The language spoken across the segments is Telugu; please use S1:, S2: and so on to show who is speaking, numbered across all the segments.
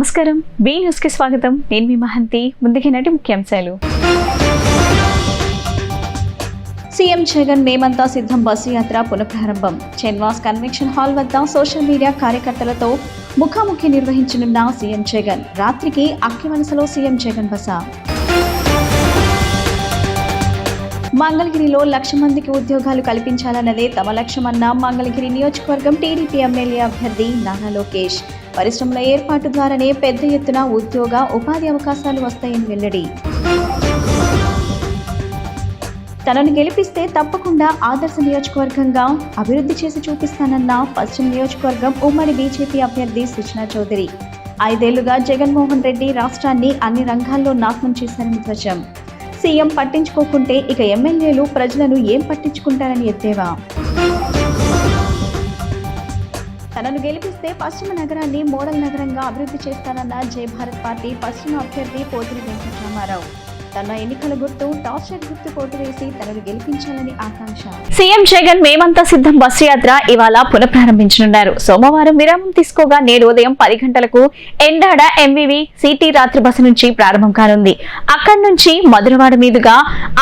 S1: నమస్కారం, బీ న్యూస్ కి స్వాగతం. నేను మీ మహంతి. ముందుకి నాటి ముఖ్యాంశాలు. సీఎం జగన్ మేమంతా సిద్ధం బస్సు యాత్ర పునఃప్రారంభం. చెన్వాస్ కన్వెన్షన్ హాల్ వద్ద సోషల్ మీడియా కార్యకర్తలతో ముఖాముఖి నిర్వహించనున్న సీఎం జగన్. రాత్రికి అక్కివలసలో సీఎం జగన్ బస. మంగళగిరిలో 1,00,000 మందికి ఉద్యోగాలు కల్పించాలన్నదే తమ లక్ష్యమన్న మంగళగిరి నియోజకవర్గం టీడీపీ ఎమ్మెల్యే అభ్యర్థి నారా లోకేష్. పరిశ్రమల ఏర్పాటు ద్వారానే పెద్ద ఎత్తున ఉద్యోగ ఉపాధి అవకాశాలు వస్తాయని వెల్లడి. తనను గెలిపిస్తే తప్పకుండా ఆదర్శ నియోజకవర్గంగా అభివృద్ధి చేసి చూపిస్తానన్న పశ్చిమ నియోజకవర్గం ఉమ్మడి బీజేపీ అభ్యర్థి సుజనా చౌదరి. 5 ఏళ్లుగా జగన్మోహన్ రెడ్డి రాష్ట్రాన్ని అన్ని రంగాల్లో నాశనం చేశారని ధ్వజం. సీఎం పట్టించుకోకుంటే ఇక ఎమ్మెల్యేలు ప్రజలను ఏం పట్టించుకుంటారని ఎద్దేవా. తనను గెలిపిస్తే పశ్చిమ నగరాన్ని మోడల్ నగరంగా అభివృద్ధి చేస్తానన్న జై భారత్ పార్టీ పశ్చిమ అభ్యర్థి పోతిరి వెంకటరామారావు. తన ఎన్నికల గుర్తు టార్చర్ గుర్తు పోటు వేసి తనను గెలిపించాలని ఆకాంక్ష. సీఎం జగన్ మేమంతా సిద్ధం బస్సు యాత్ర ఇవాళ పునఃప్రారంభించనున్నారు. సోమవారం విరామం తీసుకోగా నేడు ఉదయం 10 గంటలకు ఎండాడ ఎంవివి సిటీ రాత్రి బస్సు నుంచి ప్రారంభం కానుంది. అక్కడి నుంచి మధురవాడ మీదుగా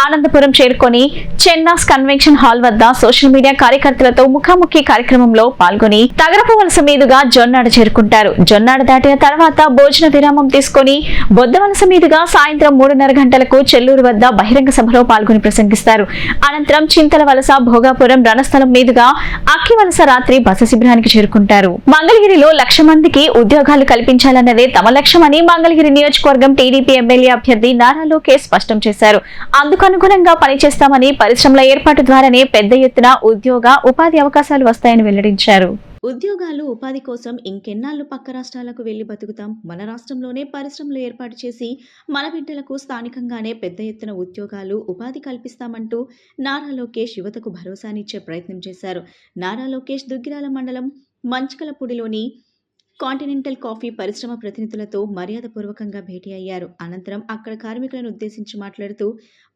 S1: ఆనందపురం చేరుకొని చెన్నాస్ కన్వెన్షన్ హాల్ వద్ద సోషల్ మీడియా కార్యకర్తలతో ముఖాముఖి కార్యక్రమంలో పాల్గొని తగరపు వలస మీదుగా జొన్నాడ చేరుకుంటారు. జొన్నాడ దాటిన తర్వాత భోజన విరామం తీసుకుని బొద్దవలస మీదుగా సాయంత్రం 3:30 గంటలకు చెల్లూరు వద్ద బహిరంగ సభలో పాల్గొని ప్రసంగిస్తారు. అనంతరం చింతల వలస భోగాపురం రణస్థలం మీదుగా అక్కి వలస రాత్రి బస శిబిరానికి చేరుకుంటారు. మంగళగిరిలో 1,00,000 మందికి ఉద్యోగాలు కల్పించాలన్నదే తమ లక్ష్యమని మంగళగిరి నియోజకవర్గం టీడీపీ ఎమ్మెల్యే అభ్యర్థి నారా లోకేష్ స్పష్టం చేశారు. అందుకు అనుగుణంగా పనిచేస్తామని, పరిశ్రమల ఏర్పాటు ద్వారానే పెద్ద ఎత్తున ఉద్యోగ ఉపాధి అవకాశాలు వస్తాయని వెల్లడించారు.
S2: ఉద్యోగాలు ఉపాధి కోసం ఇంకెన్నాళ్ళు పక్క రాష్ట్రాలకు వెళ్లి బతుకుతాం? మన రాష్ట్రంలోనే పరిశ్రమలు ఏర్పాటు చేసి మన బిడ్డలకు స్థానికంగానే పెద్ద ఎత్తున ఉద్యోగాలు ఉపాధి కల్పిస్తామంటూ నారా లోకేష్ యువతకు భరోసానిచ్చే ప్రయత్నం చేశారు. నారా లోకేష్ దుగ్గిరాల మండలం మంచికలపూడిలోని కాంటినెంటల్ కాఫీ పరిశ్రమ ప్రతినిధులతో మర్యాదపూర్వకంగా భేటీ అయ్యారు. అనంతరం అక్కడ కార్మికులను ఉద్దేశించి మాట్లాడుతూ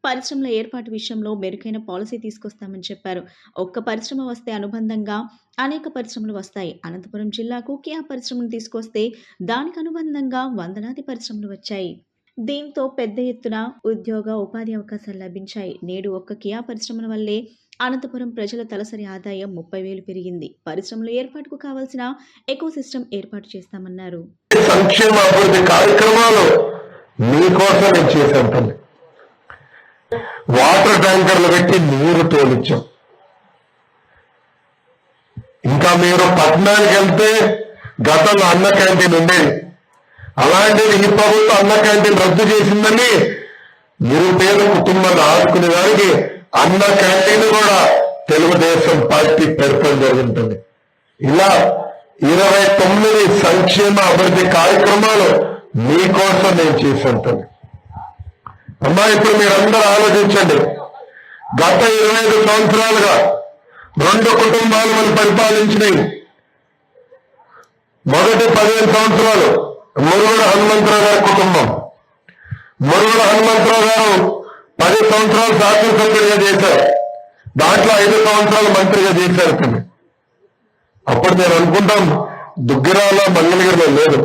S2: పరిశ్రమల ఏర్పాటు విషయంలో మెరుగైన పాలసీ తీసుకొస్తామని చెప్పారు. ఒక్క పరిశ్రమ వస్తే అనుబంధంగా అనేక పరిశ్రమలు వస్తాయి. అనంతపురం జిల్లాకు కియా పరిశ్రమను తీసుకొస్తే దానికి అనుబంధంగా వందలాది పరిశ్రమలు వచ్చాయి. దీంతో పెద్ద ఎత్తున ఉద్యోగ ఉపాధి అవకాశాలు లభించాయి. నేడు ఒక్క కియా పరిశ్రమల వల్లే అనంతపురం ప్రజల తలసరి ఆదాయం 30,000 పెరిగింది. పరిశ్రమల ఏర్పాటుకు కావాల్సిన ఎకో సిస్టమ్ ఏర్పాటు చేస్తామన్నారు.
S3: సంక్షేమ అభివృద్ధి కార్యక్రమాలు మీకోసం నేను చేశాను. వాటర్ ట్యాంకర్లు పెట్టి నీరు తోలించాం. ఇంకా మీరు పట్టణానికి వెళ్తే గతంలో అన్న క్యాంటీన్ ఉండేది. అలాంటిది ఈ ప్రభుత్వం అన్న క్యాంటీన్ రద్దు చేసిందని నిరుపేద కుటుంబాన్ని ఆదుకునే దానికి అన్న క్యాంటీన్ కూడా తెలుగుదేశం పార్టీ పెడతాం జరుగుతుంది. ఇలా 29 సంక్షేమ అభివృద్ధి కార్యక్రమాలు మీకోసం నేను చేసి ఉంటాను. అమ్మా, ఇప్పుడు మీరందరూ ఆలోచించండి. గత 25 సంవత్సరాలుగా 2 కుటుంబాలు మనం పరిపాలించినవి. మొదటి 15 సంవత్సరాలు మురుగుడ హనుమంతరావు గారి కుటుంబం. మురుగుడ హనుమంతరావు గారు 10 సంవత్సరాలు శాసనసభ్యుడిగా చేశారు. దాంట్లో 5 సంవత్సరాలు మంత్రిగా చేశారు. అప్పుడు నేను అనుకుంటాం దుగ్గిరాల మంగళగిరిలో లేదు.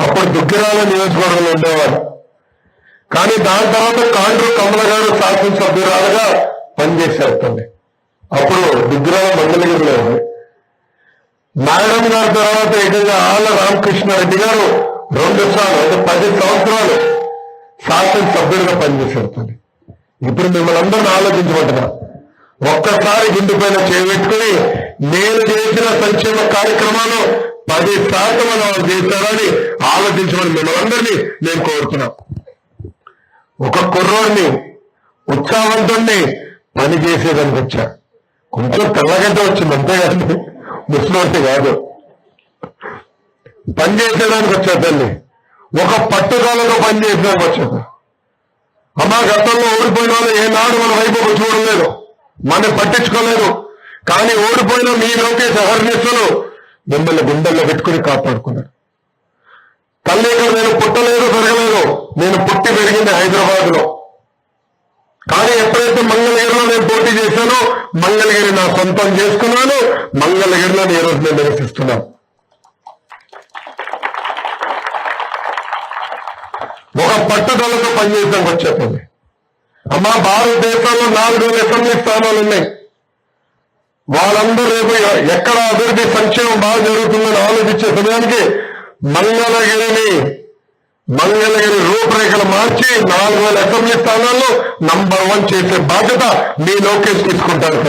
S3: అప్పుడు దుగ్గిరాల నియోజకవర్గంలో ఉండేవారు. కానీ దాని తర్వాత కాండ్రు కమల గారు శాసనసభ్యురాలుగా పనిచేశారు. అప్పుడు దుగ్గిరాల మంగళగిరిలో ఉంది. నారాయణ గారి తర్వాత ఏకంగా ఆళ్ళ రామకృష్ణారెడ్డి గారు 2 సార్లు అంటే 10 సంవత్సరాలు శాసనసభ్యుడిగా పనిచేశారు. ఇప్పుడు మిమ్మల్ని అందరినీ ఆలోచించమంటున్నా. ఒక్కసారి గుండెపైన చేపెట్టుకుని నేను చేసిన సంక్షేమ కార్యక్రమాలు 10% వాళ్ళు చేశారని ఆలోచించమని మిమ్మల్ని అందరినీ నేను కోరుతున్నా. ఒక కుర్రోడిని ఉత్సాహంతోనే పని చేసేదానికి వచ్చా. కొంచెం తెల్లగడ్డ వచ్చింది అంతేగాని ముస్లింటే కాదు. పని చేసేదానికి వచ్చా తల్లి. ఒక పట్టుదలలో పని చేసేదానికి వచ్చాను. అమ్మా, గతంలో ఓడిపోయిన వాళ్ళు ఏనాడు మన వైపు చూడలేదు, మనం పట్టించుకోలేదు. కానీ ఓడిపోయిన మీ లోకేష్ అహర్నిశలు మిమ్మల్ని గుండెల్లో పెట్టుకుని కాపాడుకున్నాడు. తల్లి ఇక్కడ నేను పుట్టలేదు, పెరగలేదు. నేను పుట్టి పెరిగింది హైదరాబాద్ లో. కానీ ఎప్పుడైతే మంగళగిరిలో నేను పోటీ చేశానో మంగళగిరి నా సొంతం చేసుకున్నాను. మంగళగిరిలో ఈ రోజు నేను నివసిస్తున్నాను. ఒక పట్టుదలతో పనిచేయడానికి వచ్చేస్తుంది. అమ్మా, భారతదేశంలో 4,000 అసెంబ్లీ స్థానాలు ఉన్నాయి. వాళ్ళందరూ రేపు ఎక్కడ అభివృద్ధి సంక్షేమం బాగా జరుగుతుందని ఆలోచించే సమయానికి మంగళగిరి రూపురేఖలు మార్చి 4,000 అసెంబ్లీ స్థానాల్లో నంబర్ 1 చేసే బాధ్యత మీ లోకేష్ తీసుకుంటారు.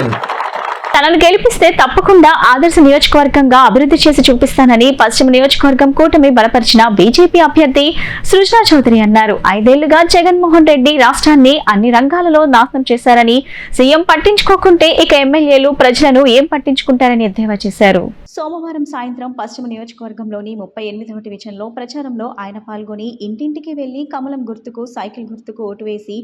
S1: తనను గెలిపిస్తే తప్పకుండా ఆదర్శ నియోజకవర్గంగా అభివృద్ధి చేసి చూపిస్తానని పశ్చిమ నియోజకవర్గం కూటమి బలపరిచిన బీజేపీ అభ్యర్థి సృజనా చౌదరి అన్నారు. 5 ఏళ్లుగా జగన్మోహన్ రెడ్డి రాష్ట్రాన్ని అన్ని రంగాలలో నాశనం చేశారని, సీఎం పట్టించుకోకుంటే ఇక ఎమ్మెల్యేలు ప్రజలను ఏం పట్టించుకుంటారని ఎద్దేవా చేశారు. సోమవారం సాయంత్రం పశ్చిమ నియోజకవర్గంలోని 38వ డివిజన్లో ప్రచారంలో ఆయన పాల్గొని ఇంటింటికి వెళ్లి కమలం గుర్తుకు, సైకిల్ గుర్తుకు ఓటు వేసి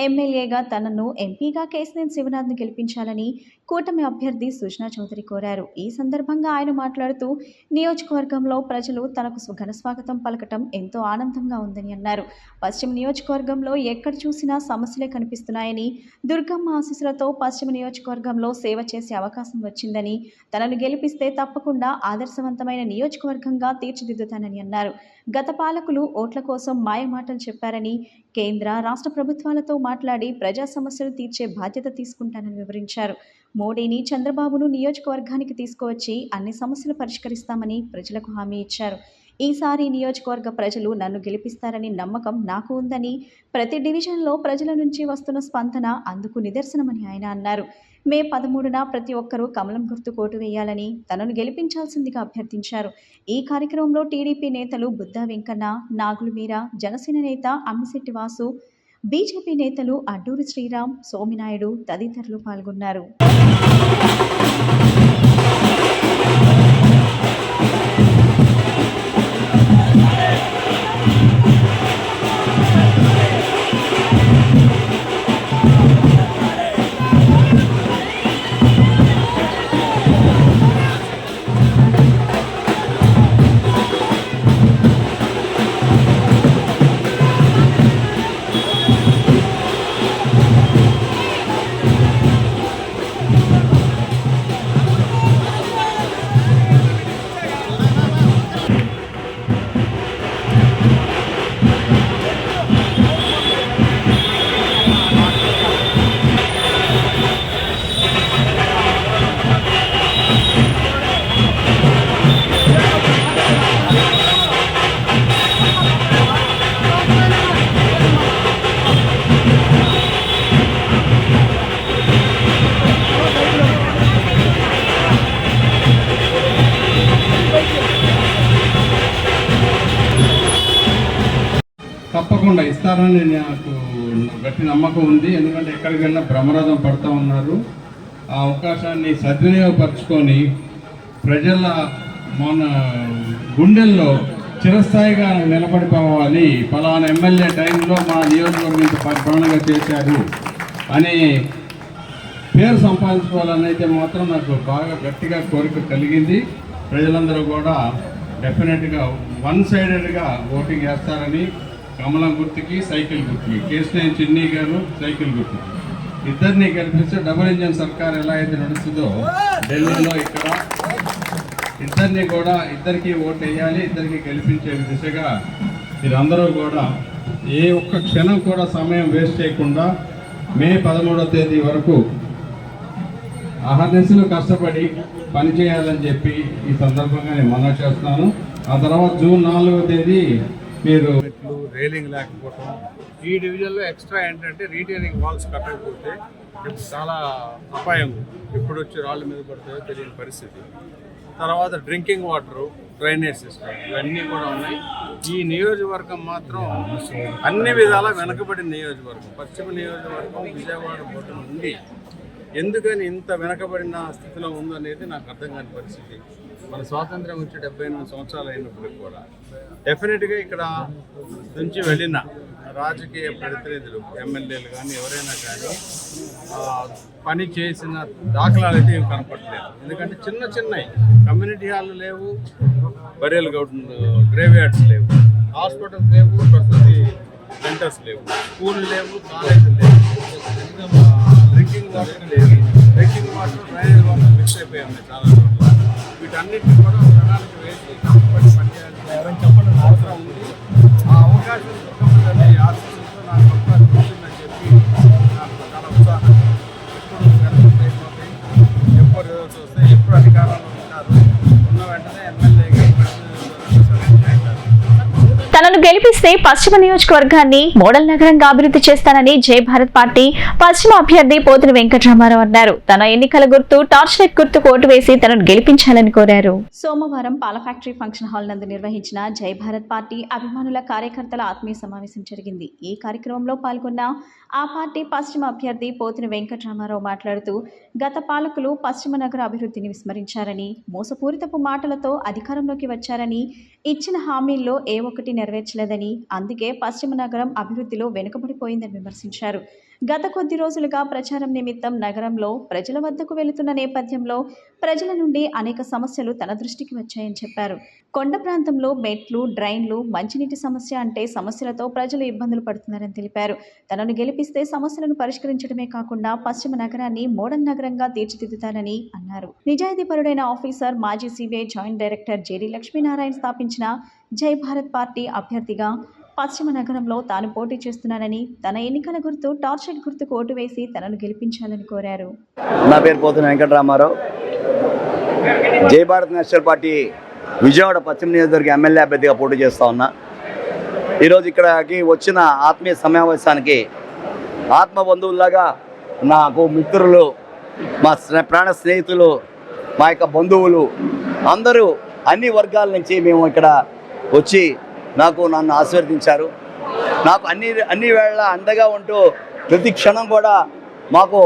S1: ఎమ్మెల్యేగా తనను, ఎంపీగా కేశినేని శివనాథ్ను గెలిపించాలని కూటమి అభ్యర్థి సృజనా చౌదరి కోరారు. ఈ సందర్భంగా ఆయన మాట్లాడుతూ నియోజకవర్గంలో ప్రజలు తనకు ఘన స్వాగతం పలకటం ఎంతో ఆనందంగా ఉందని అన్నారు. పశ్చిమ నియోజకవర్గంలో ఎక్కడ చూసినా సమస్యలే కనిపిస్తున్నాయని, దుర్గమ్మ ఆశీస్సులతో పశ్చిమ నియోజకవర్గంలో సేవ చేసే అవకాశం వచ్చిందని, తనను గెలిపిస్తే తప్పకుండా ఆదర్శవంతమైన నియోజకవర్గంగా తీర్చిదిద్దుతానని అన్నారు. గత పాలకులు ఓట్ల కోసం మాయమాటలు చెప్పారని, కేంద్ర, రాష్ట్ర ప్రభుత్వాలతో మాట్లాడి ప్రజా సమస్యలు తీర్చే బాధ్యత తీసుకుంటానని వివరించారు. మోడీని, చంద్రబాబును నియోజకవర్గానికి తీసుకువచ్చి అన్ని సమస్యలు పరిష్కరిస్తామని ప్రజలకు హామీ ఇచ్చారు. ఈసారి నియోజకవర్గ ప్రజలు నన్ను గెలిపిస్తారని నమ్మకం నాకు ఉందని, ప్రతి డివిజన్లో ప్రజల నుంచి వస్తున్న స్పందన అందుకు నిదర్శనమని ఆయన అన్నారు. మే 13న ప్రతి ఒక్కరూ కమలం గుర్తు ఓటు వేయాలని, తనను గెలిపించాల్సిందిగా అభ్యర్థించారు. ఈ కార్యక్రమంలో టీడీపీ నేతలు బుద్దా వెంకన్న, నాగులు మీర, జనసేన నేత అమ్మిశెట్టి వాసు, బీజేపీ నేతలు అడ్డూరి శ్రీరామ్, సోమినాయుడు తదితరులు పాల్గొన్నారు.
S4: తప్పకుండా ఇస్తారని నాకు గట్టి నమ్మకం ఉంది. ఎందుకంటే ఎక్కడికి వెళ్ళినా బ్రహ్మరథం పడుతూ ఉన్నారు. ఆ అవకాశాన్ని సద్వినియోగపరచుకొని ప్రజల మన గుండెల్లో చిరస్థాయిగా నిలబడిపోవాలి, ఫలానా ఎమ్మెల్యే టైంలో మా నియోజకవర్గం పరిపాలనగా చేశారు అని పేరు సంపాదించుకోవాలని అయితే మాత్రం నాకు బాగా గట్టిగా కోరిక కలిగింది. ప్రజలందరూ కూడా డెఫినెట్గా 1 సైడెడ్గా ఓటింగ్ వేస్తారని, కమలం గుర్తుకి, సైకిల్ గుర్తుకి, కేశినేని చిన్ని గారు సైకిల్ గుర్తుకి ఇద్దరిని గెలిపిస్తే డబుల్ ఇంజన్ సర్కార్ ఎలా అయితే నడుస్తుందో ఢిల్లీలో ఇక్కడ ఇద్దరికి ఓటు వేయాలి, ఇద్దరికి గెలిపించే దిశగా మీరందరూ కూడా ఏ ఒక్క క్షణం కూడా సమయం వేస్ట్ చేయకుండా మే 13వ తేదీ వరకు అహర్నిశలు కష్టపడి పనిచేయాలని చెప్పి ఈ సందర్భంగా నేను మనవి చేస్తున్నాను. ఆ తర్వాత జూన్ 4వ తేదీ మీరు రైలింగ్ లేకపోవటం, ఈ డివిజన్లో ఎక్స్ట్రా ఏంటంటే రీటైనింగ్ వాల్స్ కట్టకపోతే చాలా అపాయం, ఎప్పుడు వచ్చి రాళ్ళ మీద పడుతుందో తెలియని పరిస్థితి. తర్వాత డ్రింకింగ్ వాటరు, డ్రైనేజ్ సిస్టమ్ ఇవన్నీ కూడా ఉన్నాయి. ఈ నియోజకవర్గం మాత్రం అన్ని విధాలా వెనకబడిన నియోజకవర్గం. పశ్చిమ నియోజకవర్గం విజయవాడ బోర్డు నుండి ఎందుకని ఇంత వెనకబడిన స్థితిలో ఉందనేది నాకు అర్థం కాని పరిస్థితి. మన స్వాతంత్రం వచ్చి 78 సంవత్సరాలు అయినప్పటికీ కూడా డెఫినెట్గా ఇక్కడ నుంచి వెళ్ళిన రాజకీయ ప్రతినిధులు, ఎమ్మెల్యేలు కానీ ఎవరైనా కానీ పని చేసిన దాఖలాలు అయితే ఇవి కనపడలేదు. ఎందుకంటే చిన్నవి కమ్యూనిటీ హాల్ లేవు, బరియల్ గ్రేవ్ యార్డ్స్ లేవు, హాస్పిటల్స్ లేవు, ప్రకృతి సెంటర్స్ లేవు, స్కూల్ లేవు, కాలేజీలు లేవు, డ్రింకింగ్ వాటర్ లేవు, drinking water, drainage water mix అయిపోయాయి చాలా చోట్ల. వీటన్నిటిని కూడా ప్రణాళిక వేసి పనిచేయాల్సిన అవసరం ఉంది. ఆ అవకాశం
S1: గెలిపిస్తే పశ్చిమ నియోజకవర్గాన్ని మోడల్ నగరంగా అభివృద్ధి చేస్తానని జై భారత్ పార్టీ పశ్చిమ అభ్యర్థి పోతిన వెంకటరామారావు అన్నారు. తన ఎన్నికల గుర్తు టార్చ్ లైట్ గుర్తుకు ఓటు వేసి తనను గెలిపించాలని కోరారు. సోమవారం పాల ఫ్యాక్టరీ ఫంక్షన్ హాల్ నందు నిర్వహించిన జై భారత్ పార్టీ అభిమానుల కార్యకర్తల ఆత్మీయ సమావేశం జరిగింది. ఈ కార్యక్రమంలో పాల్గొన్న ఆ పార్టీ పశ్చిమ అభ్యర్థి పోతిన వెంకటరామారావు మాట్లాడుతూ గత పాలకులు పశ్చిమ నగర అభివృద్ధిని విస్మరించారని, మోసపూరితపు మాటలతో అధికారంలోకి వచ్చారని, ఇచ్చిన హామీల్లో ఏ ఒక్కటి నెరవేర్చలేదని, అందుకే పశ్చిమ నగరం అభివృద్ధిలో వెనుకబడిపోయిందని విమర్శించారు. గత కొద్ది రోజులుగా ప్రచారం నిమిత్తం నగరంలో ప్రజల వద్దకు వెళుతున్న నేపథ్యంలో ప్రజల నుండి అనేక సమస్యలు తన దృష్టికి వచ్చాయని చెప్పారు. కొండ ప్రాంతంలో మెట్లు, డ్రైన్లు, మంచినీటి సమస్య అంటే సమస్యలతో ప్రజలు ఇబ్బందులు పడుతున్నారని తెలిపారు. తనను గెలిపిస్తే సమస్యలను పరిష్కరించడమే కాకుండా పశ్చిమ నగరాన్ని మోడల్ నగరంగా తీర్చిదిద్దుతానని అన్నారు. నిజాయితీపరుడైన ఆఫీసర్, మాజీ CBI joint director JD Lakshminarayana స్థాపించిన జై భారత్ పార్టీ అభ్యర్థిగా పశ్చిమ నగరంలో తాను పోటీ చేస్తున్నానని, తన ఎన్నికల గుర్తు టార్చ్ లైట్ గుర్తుకు ఓటు వేసి తనను గెలిపించాలని కోరారు.
S5: నా పేరు పోతిన వెంకటరామారావు. జై భారత్ నేషనల్ పార్టీ విజయవాడ పశ్చిమ నియోజకవర్గ ఎమ్మెల్యే అభ్యర్థిగా పోటీ చేస్తూ ఉన్నా. ఈరోజు ఇక్కడికి వచ్చిన ఆత్మీయ సమావేశానికి ఆత్మ బంధువుల్లాగా నాకు మిత్రులు, మా ప్రాణ స్నేహితులు, మా యొక్క బంధువులు అందరూ అన్ని వర్గాల నుంచి మేము ఇక్కడ వచ్చి నన్ను ఆశీర్వదించారు. నాకు అన్ని వేళ అండగా ఉంటూ ప్రతి క్షణం కూడా మాకు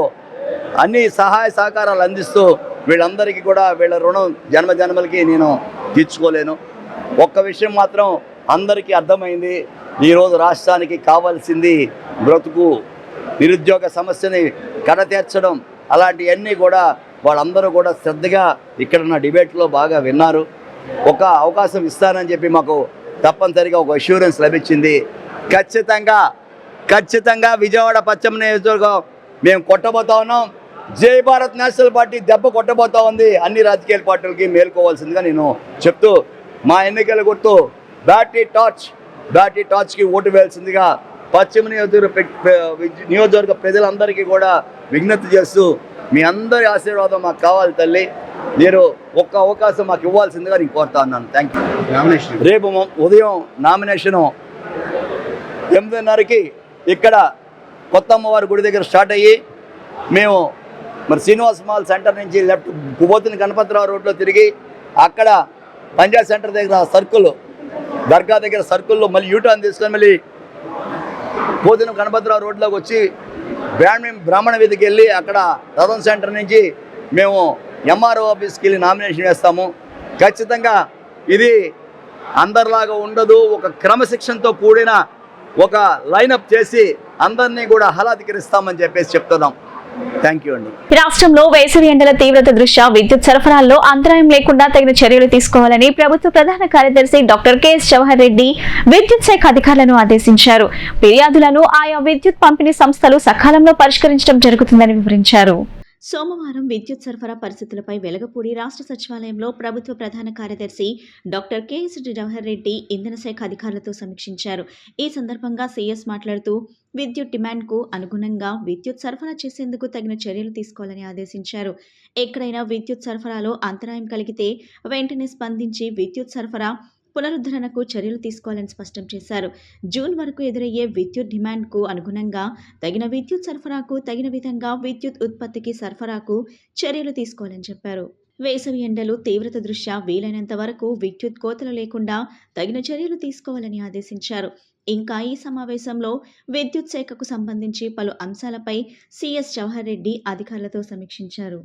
S5: అన్ని సహాయ సహకారాలు అందిస్తూ వీళ్ళందరికీ కూడా వీళ్ళ రుణం జన్మలకి నేను తీర్చుకోలేను. ఒక్క విషయం మాత్రం అందరికీ అర్థమైంది, ఈరోజు రాష్ట్రానికి కావాల్సింది బ్రతుకు, నిరుద్యోగ సమస్యని కడతీర్చడం, అలాంటివన్నీ కూడా వాళ్ళందరూ కూడా శ్రద్ధగా ఇక్కడ నా డిబేట్లో బాగా విన్నారు. ఒక అవకాశం ఇస్తానని చెప్పి మాకు తప్పనిసరిగా ఒక అష్యూరెన్స్ లభించింది. ఖచ్చితంగా విజయవాడ పశ్చిమ నియోజకవర్గం మేము కొట్టబోతా ఉన్నాం. జై భారత్ నేషనల్ పార్టీ దెబ్బ కొట్టబోతా ఉంది. అన్ని రాజకీయ పార్టీలకి మేల్కోవాల్సిందిగా నేను చెప్తూ, మా ఎన్నికల గుర్తు బ్యాటరీ టార్చ్కి ఓటు వేయాల్సిందిగా పశ్చిమ నియోజకవర్గ ప్రజలందరికీ కూడా విజ్ఞప్తి చేస్తూ, మీ అందరి ఆశీర్వాదం మాకు కావాలి తల్లి, మీరు ఒక్క అవకాశం మాకు ఇవ్వాల్సిందిగా నేను కోరుతా ఉన్నాను. Thank you. రేపు ఉదయం నామినేషను 8:30కి ఇక్కడ కొత్త అమ్మవారి గుడి దగ్గర స్టార్ట్ అయ్యి మేము మరి శ్రీనివాస్ మాల్ సెంటర్ నుంచి లెఫ్ట్ పోతిన గణపతిరావు రోడ్లో తిరిగి అక్కడ పంజాబ్ సెంటర్ దగ్గర సర్కిల్, దర్గా దగ్గర సర్కిల్లో మళ్ళీ యూటర్న్ తీసుకొని మళ్ళీ పోతిన గణపతిరావు రోడ్లోకి వచ్చి బ్రాహ్మణ వీధికి వెళ్ళి అక్కడ రథం సెంటర్ నుంచి మేము ఎంఆర్ఓ ఆఫీస్కి వెళ్ళి నామినేషన్ వేస్తాము. ఖచ్చితంగా ఇది అందరిలాగా ఉండదు, ఒక క్రమశిక్షణతో కూడిన ఒక లైనప్ చేసి అందరినీ కూడా ఆహ్లాదకరిస్తామని చెప్పేసి చెప్తున్నాం. థ్యాంక్ యూ అండి.
S1: రాష్ట్రంలో వేసవి ఎండల తీవ్రత దృష్ట్యా విద్యుత్ సరఫరాల్లో అంతరాయం లేకుండా తగిన చర్యలు తీసుకోవాలని ప్రభుత్వ ప్రధాన కార్యదర్శి డాక్టర్ కెఎస్ జవహర్ రెడ్డి విద్యుత్ శాఖ అధికారులను ఆదేశించారు. ఫిర్యాదులను ఆయా విద్యుత్ పంపిణీ సంస్థలు సకాలంలో పరిష్కరించడం జరుగుతుందని వివరించారు.
S2: సోమవారం విద్యుత్ సరఫరా పరిస్థితులపై వెలగపూడి రాష్ట్ర సచివాలయంలో ప్రభుత్వ ప్రధాన కార్యదర్శి డాక్టర్ కెఎస్ జవహర్ రెడ్డి ఇంధన శాఖ అధికారులతో సమీక్షించారు. ఈ సందర్భంగా సీఎస్ మాట్లాడుతూ విద్యుత్ డిమాండ్కు అనుగుణంగా విద్యుత్ సరఫరా చేసేందుకు తగిన చర్యలు తీసుకోవాలని ఆదేశించారు. ఎక్కడైనా విద్యుత్ సరఫరాలో అంతరాయం కలిగితే వెంటనే స్పందించి విద్యుత్ సరఫరా పునరుద్ధరణకు చర్యలు తీసుకోవాలని స్పష్టం చేశారు. జూన్ వరకు ఎదురయ్యే విద్యుత్ డిమాండ్కు అనుగుణంగా తగిన విద్యుత్ సరఫరాకు తగిన విధంగా విద్యుత్ ఉత్పత్తికి సరఫరాకు చర్యలు తీసుకోవాలని చెప్పారు. వేసవి ఎండలు తీవ్రత దృష్ట్యా వీలైనంత వరకు విద్యుత్ కోతలు లేకుండా తగిన చర్యలు తీసుకోవాలని ఆదేశించారు. ఇంకా ఈ సమావేశంలో విద్యుత్ శాఖకు సంబంధించి పలు అంశాలపై సీఎస్ జవహర్ రెడ్డి అధికారులతో సమీక్షించారు.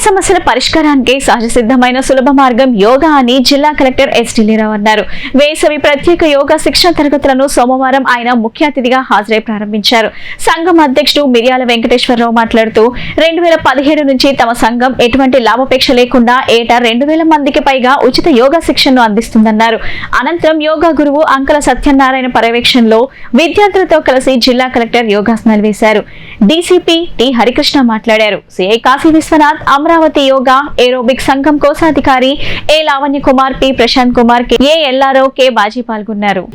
S1: సమస్యల పరిష్కారానికి సహజ సిద్ధమైన సులభ మార్గం యోగా అని జిల్లా కలెక్టర్ ఎస్ ఢిల్లీరావు అన్నారు. వేసవి ప్రత్యేక యోగా శిక్షణ తరగతులను సోమవారం ఆయన ముఖ్య అతిథిగా హాజరై ప్రారంభించారు. సంఘం అధ్యక్షుడు మిర్యాల వెంకటేశ్వరరావు మాట్లాడుతూ 2017 నుంచి తమ సంఘం ఎటువంటి లాభాపేక్ష లేకుండా ఏటా 2000 మందికి పైగా ఉచిత యోగా శిక్షణను అందిస్తుందన్నారు. అనంతరం యోగా గురువు అంకల సత్యనారాయణ పర్యవేక్షణలో విద్యార్థులతో కలిసి జిల్లా కలెక్టర్ యోగాసనాలు వేశారు. డీసీపీ టి హరికృష్ణ మాట్లాడారు. సిఐ కాశీ విశ్వనాథ్, అమరావతి యోగా ఏరోబిక్ సంఘం కోశాధికారి A Lavanya Kumar, P Prashant Kumar, A ఎల్లారో, కె బాజీ పాల్గొన్నారు.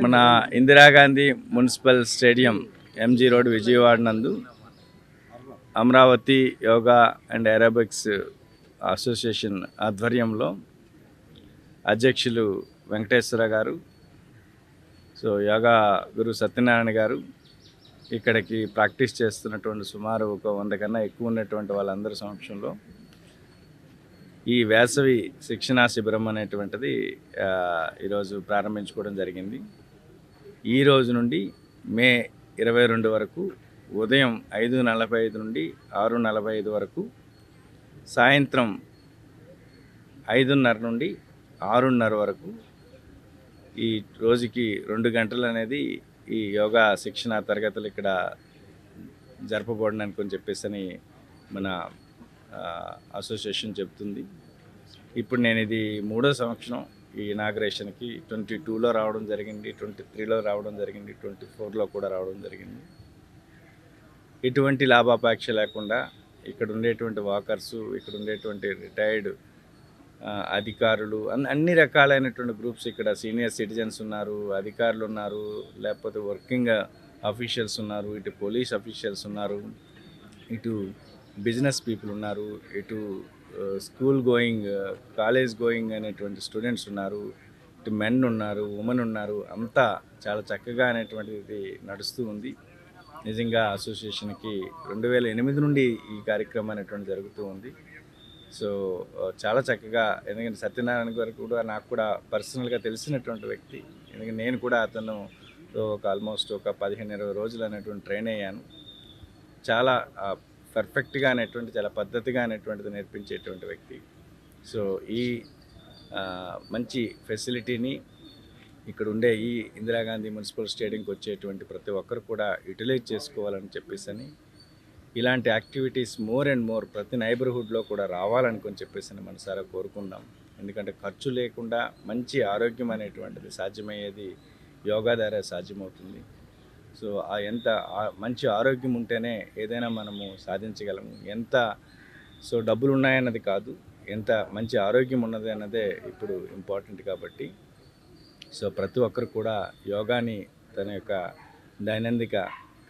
S6: మన Indira Gandhi municipal stadium MG road Vijayawada నందు Amaravati yoga and aerobics association ఆధ్వర్యంలో అధ్యక్షులు వెంకటేశ్వర గారు, సో యోగా గురు సత్యనారాయణ గారు ఇక్కడికి ప్రాక్టీస్ చేస్తున్నటువంటి సుమారు ఒక 100 కన్నా ఎక్కువ ఉన్నటువంటి వాళ్ళందరి సమక్షంలో ఈ వేసవి శిక్షణా శిబిరం అనేటువంటిది ఈరోజు ప్రారంభించుకోవడం జరిగింది. ఈ రోజు నుండి మే 22 వరకు ఉదయం 5:45 నుండి 6:45 వరకు, సాయంత్రం 5:30 నుండి 6:30 వరకు ఈ రోజుకి 2 గంటలు అనేది ఈ యోగా శిక్షణ తరగతులు ఇక్కడ జరపబడడానికి అని చెప్పేసి మన అసోసియేషన్ చెప్తుంది. ఇప్పుడు నేను ఇది 3వ సంవత్సరం ఈ ఇనాగ్రేషన్కి. 22లో రావడం జరిగింది, 23లో రావడం జరిగింది, 24లో కూడా రావడం జరిగింది. ఎటువంటి లాభాపేక్ష లేకుండా ఇక్కడ ఉండేటువంటి వాకర్సు, ఇక్కడ ఉండేటువంటి రిటైర్డ్ అధికారులు, అన్ని రకాలైనటువంటి గ్రూప్స్, ఇక్కడ సీనియర్ సిటిజన్స్ ఉన్నారు, అధికారులు ఉన్నారు, లేకపోతే వర్కింగ్ అఫీషియల్స్ ఉన్నారు, ఇటు పోలీస్ అఫీషియల్స్ ఉన్నారు, ఇటు బిజినెస్ పీపుల్ ఉన్నారు, ఇటు స్కూల్ గోయింగ్, కాలేజ్ గోయింగ్ అనేటువంటి స్టూడెంట్స్ ఉన్నారు, ఇటు మెన్ ఉన్నారు, ఉమెన్ ఉన్నారు. అంతా చాలా చక్కగా అనేటువంటిది నడుస్తూ ఉంది. నిజంగా అసోసియేషన్కి 2008 నుండి ఈ కార్యక్రమం అనేటువంటి జరుగుతూ ఉంది. సో చాలా చక్కగా, ఎందుకంటే సత్యనారాయణ గారు కూడా నాకు కూడా పర్సనల్గా తెలిసినటువంటి వ్యక్తి. ఎందుకంటే నేను కూడా అతను ఆల్మోస్ట్ ఒక 15-20 రోజులు అనేటువంటి ట్రైన్ అయ్యాను. చాలా పర్ఫెక్ట్గా అనేటువంటి, చాలా పద్ధతిగా అనేటువంటిది నేర్పించేటువంటి వ్యక్తి. సో ఈ మంచి ఫెసిలిటీని ఇక్కడ ఉండే ఈ ఇందిరాగాంధీ మున్సిపల్ స్టేడియంకి వచ్చేటువంటి ప్రతి ఒక్కరు కూడా యూటిలైజ్ చేసుకోవాలని చెప్పేసి, ఇలాంటి యాక్టివిటీస్ మోర్ అండ్ మోర్ ప్రతి నైబర్హుడ్లో కూడా రావాలని చెప్పేసి మనసారా కోరుకుందాం. ఎందుకంటే ఖర్చు లేకుండా మంచి ఆరోగ్యం అనేటువంటిది సాధ్యమయ్యేది యోగా ద్వారా సాధ్యమవుతుంది. సో ఎంత మంచి ఆరోగ్యం ఉంటేనే ఏదైనా మనము సాధించగలము. సో డబ్బులు ఉన్నాయన్నది కాదు, ఎంత మంచి ఆరోగ్యం ఉన్నది అన్నదే ఇప్పుడు ఇంపార్టెంట్. కాబట్టి సో ప్రతి ఒక్కరు కూడా యోగాని తన యొక్క దైనందిక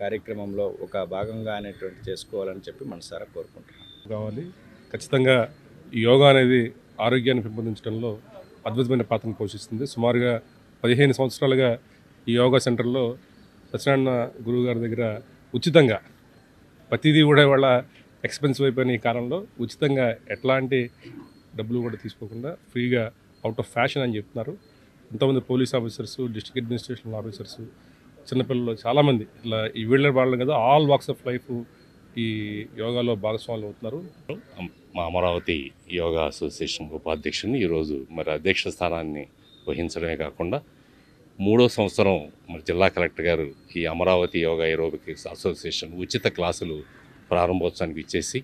S6: కార్యక్రమంలో ఒక భాగంగా అనేటువంటి చేసుకోవాలని చెప్పి మనసారా కోరుకుంటున్నాను.
S7: కావాలి. ఖచ్చితంగా ఈ యోగా అనేది ఆరోగ్యాన్ని పెంపొందించడంలో అద్భుతమైన పాత్రను పోషిస్తుంది. సుమారుగా 15 సంవత్సరాలుగా ఈ యోగా సెంటర్లో సత్యనారాయణ గురువు గారి దగ్గర ఉచితంగా ప్రతిదీ కూడా వాళ్ళ ఎక్స్పెన్సివ్ అయిపోయిన ఈ కాలంలో ఉచితంగా ఎట్లాంటి డబ్బులు కూడా తీసుకోకుండా ఫ్రీగా అవుట్ ఆఫ్ ఫ్యాషన్ అని చెప్తున్నారు. ఎంతోమంది police officers, district administration officers, చిన్నపిల్లలు చాలామంది ఇలా ఈ వీళ్ళ వాళ్ళు కదా ఆల్ వాక్స్ ఆఫ్ లైఫ్ ఈ యోగాలో భాగస్వాములు అవుతున్నారు.
S8: మా అమరావతి యోగా అసోసియేషన్ ఉపాధ్యక్షుని ఈరోజు మరి అధ్యక్ష స్థానాన్ని వహించడమే కాకుండా 3వ సంవత్సరం మరి జిల్లా కలెక్టర్ గారు ఈ అమరావతి యోగా ఏరోబిక్స్ అసోసియేషన్ ఉచిత క్లాసులు ప్రారంభోత్సవానికి ఇచ్చేసి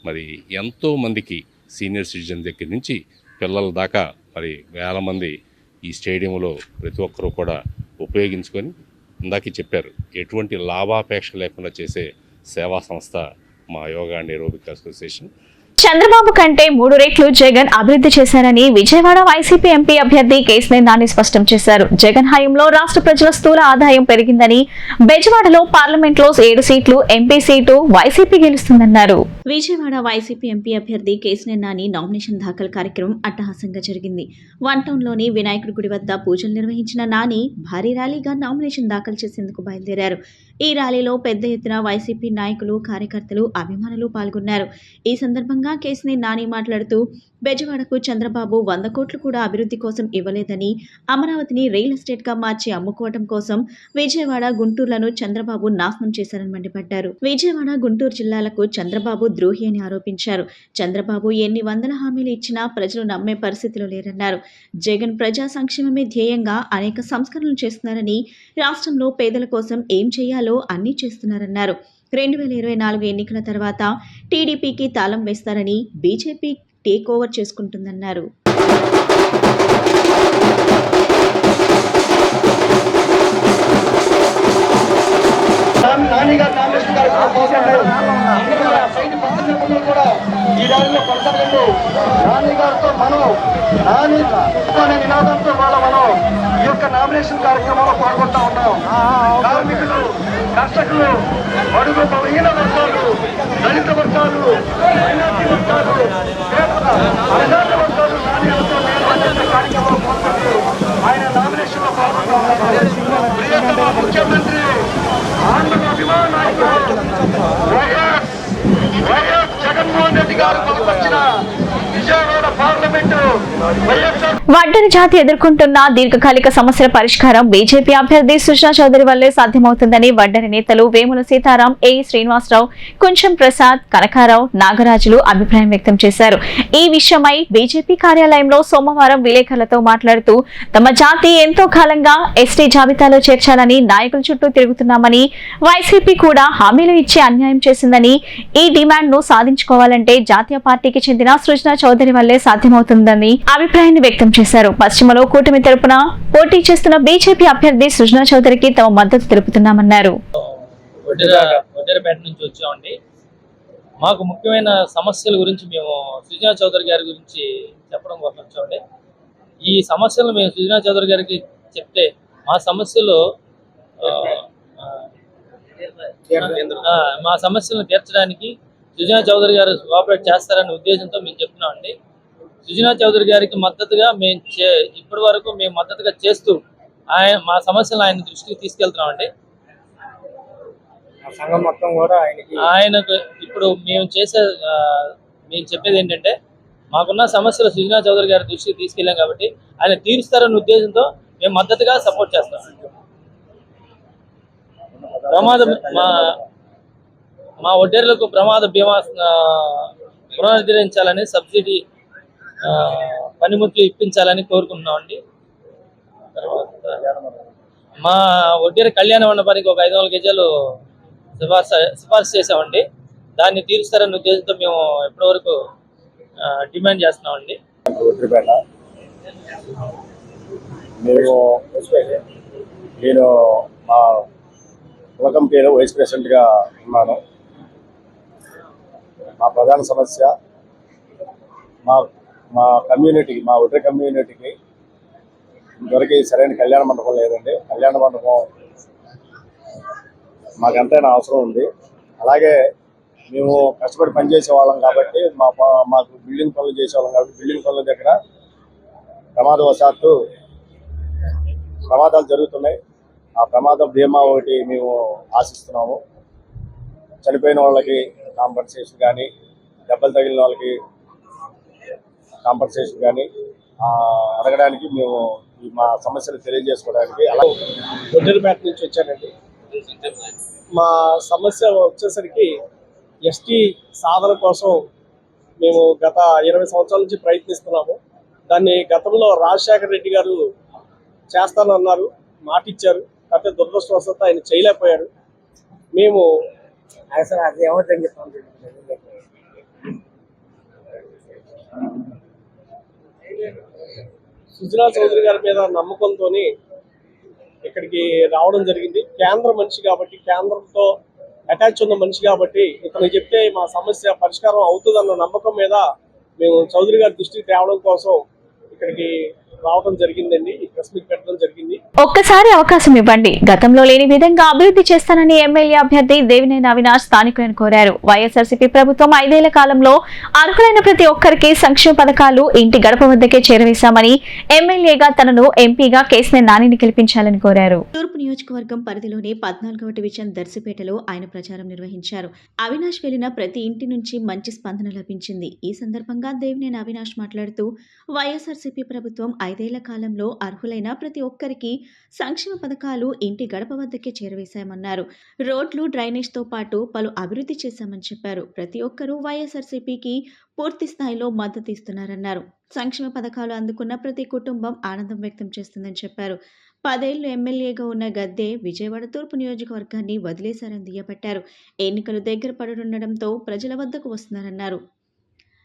S8: మరి ఎంతోమందికి సీనియర్ సిటిజన్ దగ్గర నుంచి పిల్లల దాకా మరి వేల మంది ఈ స్టేడియంలో ప్రతి ఒక్కరూ కూడా ఉపయోగించుకొని ఇందాకే చెప్పారు ఎటువంటి లాభాపేక్ష లేకుండా చేసే సేవా సంస్థ మా yoga and aerobic association.
S1: Chandrababu కంటే 3 రెట్లు జగన్ అభివృద్ధి చేశారని విజయవాడ వైసీపీ ఎంపీ అభ్యర్థి కేశినేని నాని స్పష్టం చేశారు. జగన్ హయాంలో రాష్ట్ర ప్రజల స్థూల ఆదాయం పెరిగిందని, బెజవాడలో పార్లమెంట్లో 7 సీట్లు, ఎంపీ సీటు వైసీపీ గెలుస్తుందన్నారు.
S2: విజయవాడ వైసీపీ ఎంపీ అభ్యర్థి కేశినేని నాని నామినేషన్ దాఖలు కార్యక్రమం అట్టహాసంగా జరిగింది. 1 టౌన్లోని వినాయకుడి గుడి వద్ద పూజలు నిర్వహించిన నాని భారీ ర్యాలీగా నామినేషన్ దాఖలు చేసేందుకు బయలుదేరారు. ఈ ర్యాలీలో పెద్ద ఎత్తున వైసీపీ నాయకులు, కార్యకర్తలు, అభిమానులు పాల్గొన్నారు. ఈ సందర్భంగా కేశినేని నాని మాట్లాడుతూ బెజవాడకు చంద్రబాబు 100 కోట్లు కూడా అభివృద్ధి కోసం ఇవ్వలేదని, అమరావతిని రియల్ ఎస్టేట్ గా మార్చి అమ్ముకోవడం కోసం విజయవాడ, గుంటూరులను చంద్రబాబు నాశనం చేశారని మండిపడ్డారు. విజయవాడ, గుంటూరు జిల్లాలకు చంద్రబాబు ద్రోహి అని ఆరోపించారు. చంద్రబాబు ఎన్ని వందల హామీలు ఇచ్చినా ప్రజలు నమ్మే పరిస్థితిలో లేరన్నారు. జగన్ ప్రజా సంక్షేమమే ధ్యేయంగా అనేక సంస్కరణలు చేస్తున్నారని, రాష్ట్రంలో పేదల కోసం ఏం చేయాలో అన్నీ చేస్తున్నారన్నారు. 2024 ఎన్నికల తర్వాత టీడీపీకి తాళం వేస్తారని, బీజేపీ టేక్ ఓవర్ చేసుకుంటుందన్నారు.
S3: నామినేషన్ కార్యక్రమంలో పాల్గొంటా ఉన్నాం. కార్మికులు, కర్షకులు, బడుగు బలహీన వర్గాలు, దళిత వర్గాలు, మైనార్టీ వర్గాలు, అణగారిన వర్గాలు కార్యక్రమంలో పాల్గొంటూ ఆయన నామినేషన్ లో పాల్గొంటా ఉన్నారు. ప్రియతమ ముఖ్యమంత్రి, ఆంధ్ర అభిమాన నాయకుడు వైఎస్ జగన్మోహన్ రెడ్డి గారు బలపరిచిన విజయవాడ పార్లమెంటు
S1: వడ్డెర జాతి ఎదుర్కొంటున్న దీర్ఘకాలిక సమస్యల పరిష్కారం బీజేపీ అభ్యర్థి సుజనా చౌదరి వల్లే సాధ్యమవుతుందని వడ్డెర నేతలు వేముల సీతారాం, ఏ శ్రీనివాసరావు, కుంచెం ప్రసాద్, కనకారావు, నాగరాజులు అభిప్రాయం వ్యక్తం చేశారు. ఈ విషయమై బీజేపీ కార్యాలయంలో సోమవారం విలేకరులతో మాట్లాడుతూ తమ జాతి ఎంతో కాలంగా ఎస్టీ జాబితాలో చేర్చాలని నాయకుల చుట్టూ తిరుగుతున్నామని, వైసీపీ కూడా హామీలు ఇచ్చి అన్యాయం చేసిందని, ఈ డిమాండ్ ను సాధించుకోవాలంటే జాతీయ పార్టీకి చెందిన సుజనా చౌదరి వల్లే సాధ్యమవుతుందని అభిప్రాయాన్ని వ్యక్తం చేశారు. పశ్చిమలో కూటమి తరపున పోటీ చేస్తున్న బీజేపీ అభ్యర్థి సుజనా చౌదరికి తమ మద్దతు తెలుపుతున్నామన్నారు.
S9: వడ్డేరపేట నుంచి వచ్చామండి. మాకు ముఖ్యమైన సమస్యల గురించి మేము సుజనా చౌదరి గారి గురించి చెప్పడం కోసం వచ్చామండి. ఈ సమస్యలు మేము సుజనా చౌదరి గారికి చెప్తే మా సమస్యలు తీర్చడానికి సుజనా చౌదరి గారు కోఆపరేట్ చేస్తారనే ఉద్దేశంతో మేము చెప్తున్నామండి. సుజనా చౌదరి గారికి మద్దతుగా మేము ఇప్పటి వరకు మేము మద్దతుగా చేస్తూ మా సమస్యలను ఆయన దృష్టికి తీసుకెళ్తున్నామండి.
S10: సంఘం మొత్తం కూడా
S9: ఆయనకు ఇప్పుడు మేము చెప్పేది ఏంటంటే మాకున్న సమస్యలు సుజనా చౌదరి గారి దృష్టికి తీసుకెళ్ళాం కాబట్టి ఆయన తీరుస్తారన్న ఉద్దేశంతో మేము మద్దతుగా సపోర్ట్ చేస్తాం. మా వడ్డేర్లకు ప్రమాద బీమా పునరుద్ధరించాలని, సబ్సిడీ పనిముట్లు ఇప్పించాలని కోరుకుంటున్నామండి. మా వడ్డేరు కళ్యాణ మండపానికి ఒక 500 గజాలు సిఫార్సు చేసామండి. దాన్ని తీరుస్తారన్న ఉద్దేశంతో మేము ఇప్పటివరకు డిమాండ్ చేస్తున్నామండి.
S10: నేను మా కుల కమిటీలో వైస్ ప్రెసిడెంట్గా ఉన్నాను. మా ప్రధాన సమస్య మా కమ్యూనిటీకి, మా ఒడ్ర కమ్యూనిటీకి ఇంతవరకు సరైన కళ్యాణ మండపం లేదండి. కళ్యాణ మండపం మాకు ఎంతైనా అవసరం ఉంది. అలాగే మేము కష్టపడి పనిచేసే వాళ్ళం కాబట్టి మాకు బిల్డింగ్ పనులు చేసేవాళ్ళం కాబట్టి బిల్డింగ్ పనుల దగ్గర ప్రమాదవశాత్తు ప్రమాదాలు జరుగుతున్నాయి. ఆ ప్రమాదం బీమా ఒకటి మేము ఆశిస్తున్నాము. చనిపోయిన వాళ్ళకి కాంపన్సేషన్ కానీ, దెబ్బలు తగిలిన వాళ్ళకి కాంపన్సేషన్ కానీ అడగడానికి మేము మా సమస్యలు తెలియజేసుకోవడానికి అలా
S11: వడ్డేరుపేట నుంచి వచ్చానండి. మా సమస్య వచ్చేసరికి ఎస్టీ సాధన కోసం మేము గత 20 సంవత్సరాల నుంచి ప్రయత్నిస్తున్నాము. దాన్ని గతంలో రాజశేఖర రెడ్డి గారు చేస్తానన్నారు, మాట ఇచ్చారు. కాకపోతే దురదృష్టవశాత్తు ఆయన చేయలేకపోయారు. మేము అసలు అది ఏమంటే సుజనా చౌదరి గారి మీద నమ్మకంతో ఇక్కడికి రావడం జరిగింది. కేంద్ర మనిషి కాబట్టి, కేంద్రంతో అటాచ్ ఉన్న మనిషి కాబట్టి ఇతను చెప్తే మా సమస్య పరిష్కారం అవుతుందన్న నమ్మకం మీద మేము చౌదరి గారి దృష్టికి తేవడం కోసం ఇక్కడికి రావడం జరిగిందండి. ఈ ప్రెస్ మీట్ పెట్టడం జరిగింది.
S1: ఒక్కసారి అవకాశం ఇవ్వండి, గతంలో లేని విధంగా అభివృద్ధి చేస్తానని ఎమ్మెల్యే అభ్యర్థి దేవినేని అవినాష్ స్థానికులను కోరారు. వైఎస్ఆర్సీపీ ప్రభుత్వం 5 ఏళ్ల కాలంలో అర్హులైన ప్రతి ఒక్కరికి సంక్షేమ పథకాలు ఇంటి గడప వద్దకే చేరవేశామని, ఎమ్మెల్యేగా తనను ఎంపీగా కేసీఆర్ నానిని గెలిపించాలని కోరారు.
S2: తూర్పు నియోజకవర్గం పరిధిలోని 14వ డివిజన్ దర్శిపేటలో ఆయన ప్రచారం నిర్వహించారు. అవినాష్ వెళ్లిన ప్రతి ఇంటి నుంచి మంచి స్పందన లభించింది. ఈ సందర్భంగా దేవినేని అవినాష్ మాట్లాడుతూ వైఎస్ఆర్సీపీ ప్రభుత్వం 5 ఏళ్ల కాలంలో అర్హులైన ప్రతి ఒక్కరికి సంక్షేమ పథకాలు ఇంటి గడప వద్దకే చేరవేశామన్నారు. రోడ్లు, డ్రైనేజ్తో పాటు పలు అభివృద్ధి చేశామని చెప్పారు. ప్రతి ఒక్కరూ వైఎస్ఆర్సీపీకి పూర్తి స్థాయిలో మద్దతు ఇస్తున్నారన్నారు. సంక్షేమ పథకాలు అందుకున్న ప్రతి కుటుంబం ఆనందం వ్యక్తం చేస్తుందని చెప్పారు. 10 ఏళ్లు ఎమ్మెల్యేగా ఉన్న గద్దె విజయవాడ తూర్పు నియోజకవర్గాన్ని వదిలేశారని దుయ్యబట్టారు. ఎన్నికలు దగ్గర పడుతుండటంతో ప్రజల వద్దకు వస్తున్నారన్నారు.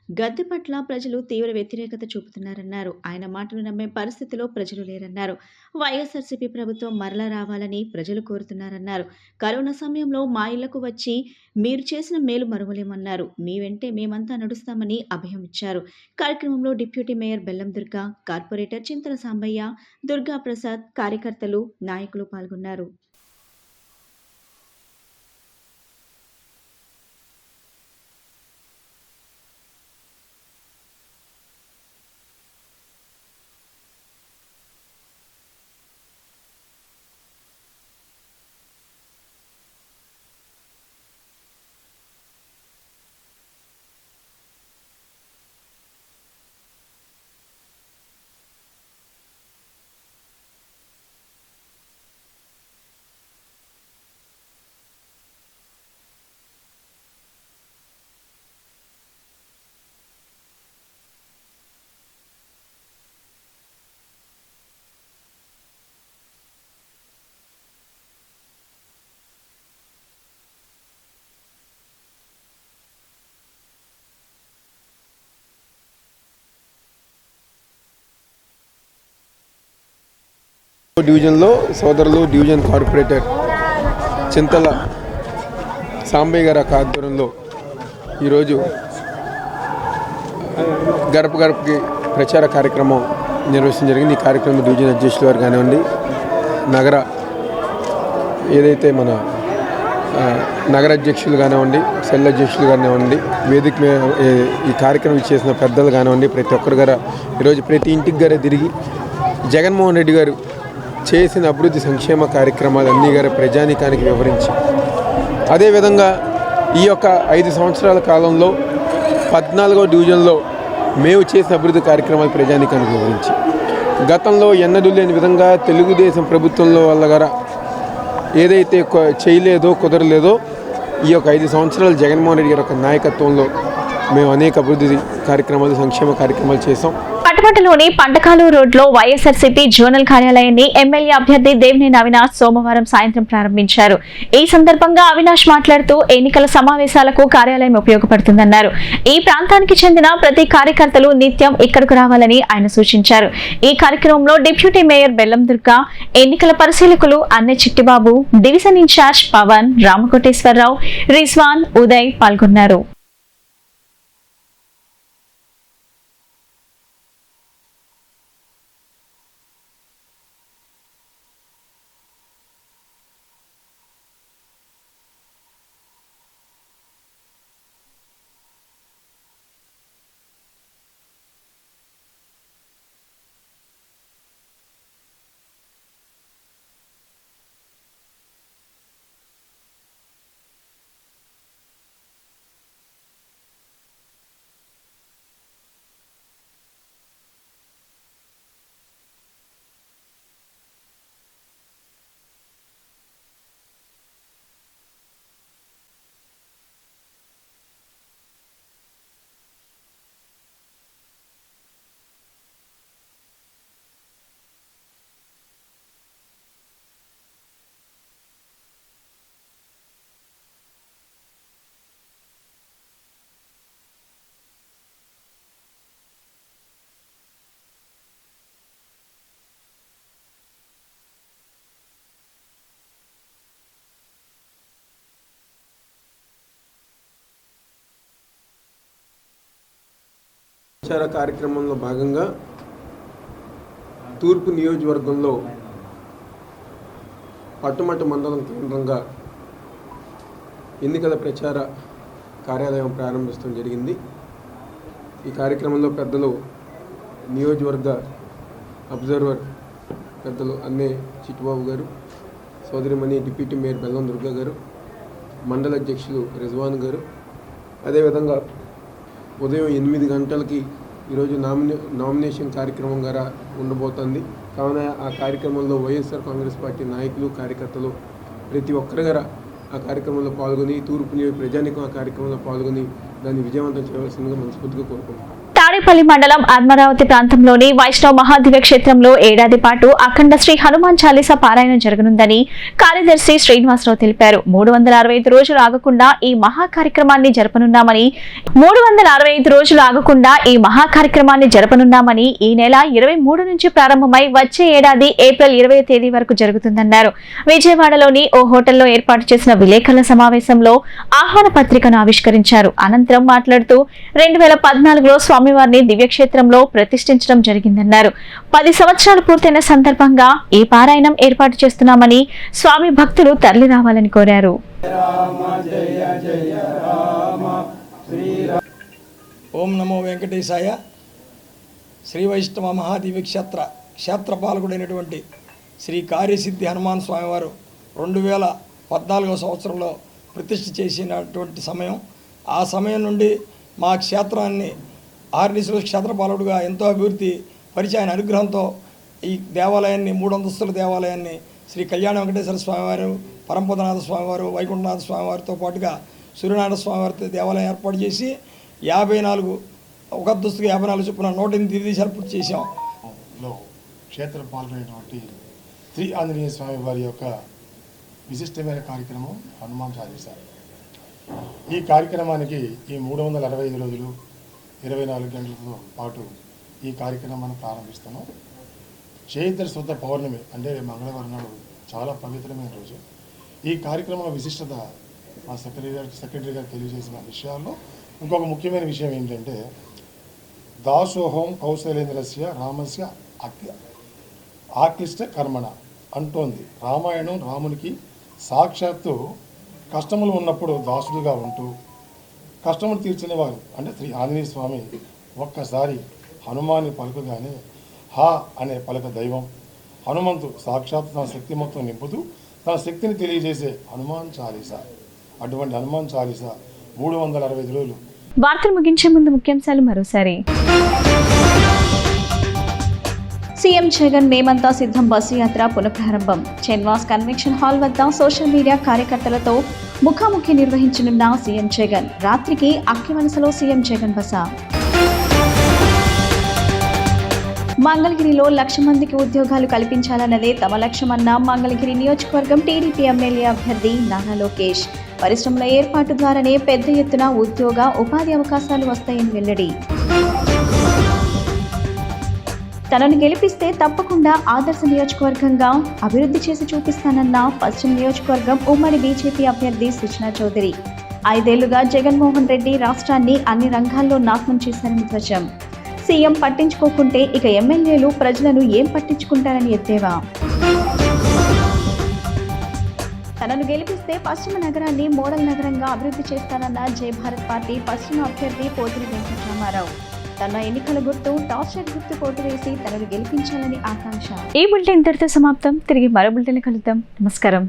S2: గద్దె పట్ల ప్రజలు తీవ్ర వ్యతిరేకత చూపుతున్నారన్నారు. ఆయన మాటలు నమ్మే పరిస్థితిలో ప్రజలు లేరన్నారు. వైఎస్ఆర్సీపీ ప్రభుత్వం మరలా రావాలని ప్రజలు కోరుతున్నారన్నారు. కరోనా సమయంలో మా ఇళ్లకు వచ్చి మీరు చేసిన మేలు మరువలేమన్నారు. మీ వెంటే మేమంతా నడుస్తామని అభయం ఇచ్చారు. కార్యక్రమంలో డిప్యూటీ మేయర్ బెల్లం దుర్గా, కార్పొరేటర్ చింతల సాంబయ్య, దుర్గా ప్రసాద్, కార్యకర్తలు, నాయకులు పాల్గొన్నారు.
S12: డివిజన్లో సోదరులు డివిజన్ కార్పొరేటర్ చింతల సాంబయ్య గారి ఆధ్వర్యంలో ఈరోజు గడప గడపకి ప్రచార కార్యక్రమం నిర్వహించడం జరిగింది. ఈ కార్యక్రమం డివిజన్ అధ్యక్షులు వారు కానివ్వండి, నగర ఏదైతే మన నగర అధ్యక్షులు కానివ్వండి, సెల్ అధ్యక్షులు కానివ్వండి, వేదిక ఈ కార్యక్రమం చేసిన పెద్దలు కానివ్వండి, ప్రతి ఒక్కరు గారు ఈరోజు ప్రతి ఇంటికి గారే తిరిగి జగన్మోహన్ రెడ్డి గారు చేసిన అభివృద్ధి సంక్షేమ కార్యక్రమాలు అన్నీ గారు ప్రజానీకానికి వివరించి, అదేవిధంగా ఈ యొక్క 5 సంవత్సరాల కాలంలో 14వ డివిజన్లో మేము చేసిన అభివృద్ధి కార్యక్రమాలు ప్రజానీకానికి వివరించి, గతంలో ఎన్నడూ లేని విధంగా తెలుగుదేశం ప్రభుత్వంలో వల్ల గారు ఏదైతే చేయలేదో కుదరలేదో ఈ యొక్క 5 సంవత్సరాలు జగన్మోహన్ రెడ్డి గారి యొక్క నాయకత్వంలో మేము అనేక అభివృద్ధి కార్యక్రమాలు, సంక్షేమ కార్యక్రమాలు చేసాం.
S1: పట్టపట్టలోని పంటకాలు రోడ్లో వైఎస్ఆర్సీపీ జోనల్ కార్యాలయాన్ని ఎమ్మెల్యే అభ్యర్థి దేవినేని అవినాష్ సోమవారం సాయంత్రం ప్రారంభించారు. ఈ సందర్భంగా అవినాష్ మాట్లాడుతూ ఎన్నికల సమావేశాలకు కార్యాలయం ఉపయోగపడుతుందన్నారు. ఈ ప్రాంతానికి చెందిన ప్రతి కార్యకర్తలు నిత్యం ఇక్కడకు రావాలని ఆయన సూచించారు. ఈ కార్యక్రమంలో డిప్యూటీ మేయర్ బెల్లం దుర్గా, ఎన్నికల పరిశీలకులు అన్నె చిట్టిబాబు, డివిజన్ ఇన్ఛార్జ్ పవన్, రామకోటేశ్వరరావు, రిజ్వాన్, ఉదయ్ పాల్గొన్నారు.
S12: ప్రచార కార్యక్రమంలో భాగంగా తూర్పు నియోజకవర్గంలో పట్టుమట్టు మండలం కేంద్రంగా ఎన్నికల ప్రచార కార్యాలయం ప్రారంభించడం జరిగింది. ఈ కార్యక్రమంలో పెద్దలు నియోజకవర్గ అబ్జర్వర్ పెద్దలు అన్నే చిట్టుబాబు గారు, సోదరిమణి డిప్యూటీ మేయర్ బెల్లం దుర్గా గారు, మండల అధ్యక్షులు రిజ్వాన్ గారు, అదేవిధంగా ఉదయం 8 గంటలకి ఈరోజు నామినేషన్ కార్యక్రమం గారా ఉండబోతుంది. కావున ఆ కార్యక్రమంలో వైఎస్ఆర్ కాంగ్రెస్ పార్టీ నాయకులు, కార్యకర్తలు ప్రతి ఒక్కరి గారా ఆ కార్యక్రమంలో పాల్గొని తూర్పు నియోజక ప్రజానికం ఆ కార్యక్రమంలో పాల్గొని దాన్ని విజయవంతం చేయవలసిందిగా మనస్ఫూర్తిగా కోరుకుంటున్నాం.
S1: తాడేపల్లి మండలం అమరావతి ప్రాంతంలోని వైష్ణవ మహాదివ్య క్షేత్రంలో ఏడాది పాటు అఖండ శ్రీ హనుమాన్ చాలీసా పారాయణం జరగనుందని కార్యదర్శి శ్రీనివాసరావు తెలిపారు. 365 రోజులు ఆగకుండా ఈ మహా కార్యక్రమాన్ని జరపనున్నామని ఈ నెల 23 నుంచి ప్రారంభమై వచ్చే ఏడాది ఏప్రిల్ 20వ తేదీ వరకు జరుగుతుందన్నారు. విజయవాడలోని ఓ హోటల్లో ఏర్పాటు చేసిన విలేకరుల సమావేశంలో ఆహ్వాన పత్రికను ఆవిష్కరించారు. అనంతరం మాట్లాడుతూ 2014లో స్వామివారిని దివ్యక్షేత్రంలో ప్రతిష్ఠించడం జరిగిందన్నారు. 10 సంవత్సరాలు పూర్తయిన సందర్భంగా ఈ పారాయణం ఏర్పాటు చేస్తున్నామని స్వామి భక్తులు తరలి రావాలని కోరారు.
S11: ఓం నమో వెంకటేశాయ. శ్రీ వైష్ణవ మహాదివ్య క్షేత్రపాలకుడైనటువంటి శ్రీ కార్యసిద్ధి హనుమాన్ స్వామివారు 2014వ సంవత్సరంలో ప్రతిష్ఠ చేసినటువంటి సమయం. ఆ సమయం నుండి మా క్షేత్రాన్ని ఆర్నిసులు క్షేత్రపాలకుడుగా ఎంతో అభివృద్ధి పరిచి ఆయన అనుగ్రహంతో ఈ దేవాలయాన్ని 3 అంతస్తుల దేవాలయాన్ని శ్రీ కళ్యాణ వెంకటేశ్వర స్వామివారు, పరంపదనాథ స్వామివారు, వైకుంఠనాథ స్వామివారితో పాటుగా సూర్యనారాయణ స్వామివారి దేవాలయం ఏర్పాటు చేసి 54 ఒక అంతస్తుకు 54 చొప్పున 108 దేశాలు పూర్తి చేశాం.
S10: క్షేత్రపాలకుడైనటువంటి శ్రీ ఆంజనేయ స్వామి వారి యొక్క విశిష్టమైన కార్యక్రమం హనుమాన్ చాలీసా. ఈ కార్యక్రమానికి ఈ 365 రోజులు 24 గంటలతో పాటు ఈ కార్యక్రమాన్ని ప్రారంభిస్తున్నాం. చైత్ర శుద్ధ పౌర్ణమి అంటే మంగళవారం నాడు చాలా పవిత్రమైన రోజు. ఈ కార్యక్రమం విశిష్టత మా సెక్రటరీ గారు తెలియజేసిన విషయాల్లో ఇంకొక ముఖ్యమైన విషయం ఏంటంటే దాసోహం కౌశలేంద్రస్య రామస్య ఆక్లిష్ట కర్మణ అంటోంది. రామాయణం రామునికి సాక్షాత్తు కష్టములు ఉన్నప్పుడు దాసుడుగా ఉంటూ కష్టములు తీర్చిన వారు అంటే శ్రీ ఆంజనేయ స్వామి ఒక్కసారి హనుమాన్ని పలుకగానే హా అనే పలక దైవం హనుమంతు సాక్షాత్తు తన శక్తి మొత్తం నింపుతూ తన శక్తిని తెలియజేసే హనుమాన్ చాలీసా. అటువంటి హనుమాన్ చాలీసా 365 రోజులు.
S1: వార్తలు ముగించే ముందు ముఖ్యాంశాలు మరోసారి. సీఎం జగన్ మేమంతా సిద్ధం బస్సు యాత్ర పునఃప్రారంభం. చెన్వాస్ కన్వెన్షన్ హాల్ వద్ద సోషల్ మీడియా కార్యకర్తలతో ముఖాముఖి నిర్వహించనున్న సీఎం జగన్. రాత్రికి అక్కివలసలో సీఎం జగన్ బస. మంగళగిరిలో 1,00,000 మందికి ఉద్యోగాలు కల్పించాలన్నదే తమ లక్ష్యమన్న మంగళగిరి నియోజకవర్గం టీడీపీ ఎమ్మెల్యే అభ్యర్థి నారా లోకేష్. పరిశ్రమల ఏర్పాటు ద్వారానే పెద్ద ఎత్తున ఉద్యోగ ఉపాధి అవకాశాలు వస్తాయని వెల్లడి. తనను గెలిపిస్తే తప్పకుండా ఆదర్శ నియోజకవర్గంగా అభివృద్ధి చేసి చూపిస్తానన్న పశ్చిమ నియోజకవర్గం ఉమ్మడి బీజేపీ అభ్యర్థి సుజనా చౌదరి. 5 ఏళ్లుగా జగన్మోహన్ రెడ్డి రాష్ట్రాన్ని అన్ని రంగాల్లో నాశనం చేశారని ధ్వజం. సీఎం పట్టించుకోకుంటే ఇక ఎమ్మెల్యేలు ప్రజలను ఏం పట్టించుకుంటారని ఎద్దేవా. తనను గెలిపిస్తే పశ్చిమ నగరాన్ని మోడల్ నగరంగా అభివృద్ధి చేస్తానన్న జయభారత్ పార్టీ పశ్చిమ అభ్యర్థి పోతిరి వెంకటరామారావు. తన ఎన్నికల గుర్తు టార్చర్ గుర్తు పోటు వేసి తనను గెలిపించాలని ఆకాంక్ష. ఈ బులెటిన్ ఇంతటితో సమాప్తం. తిరిగి మరో బులెటిన్ కలుద్దాం. నమస్కారం.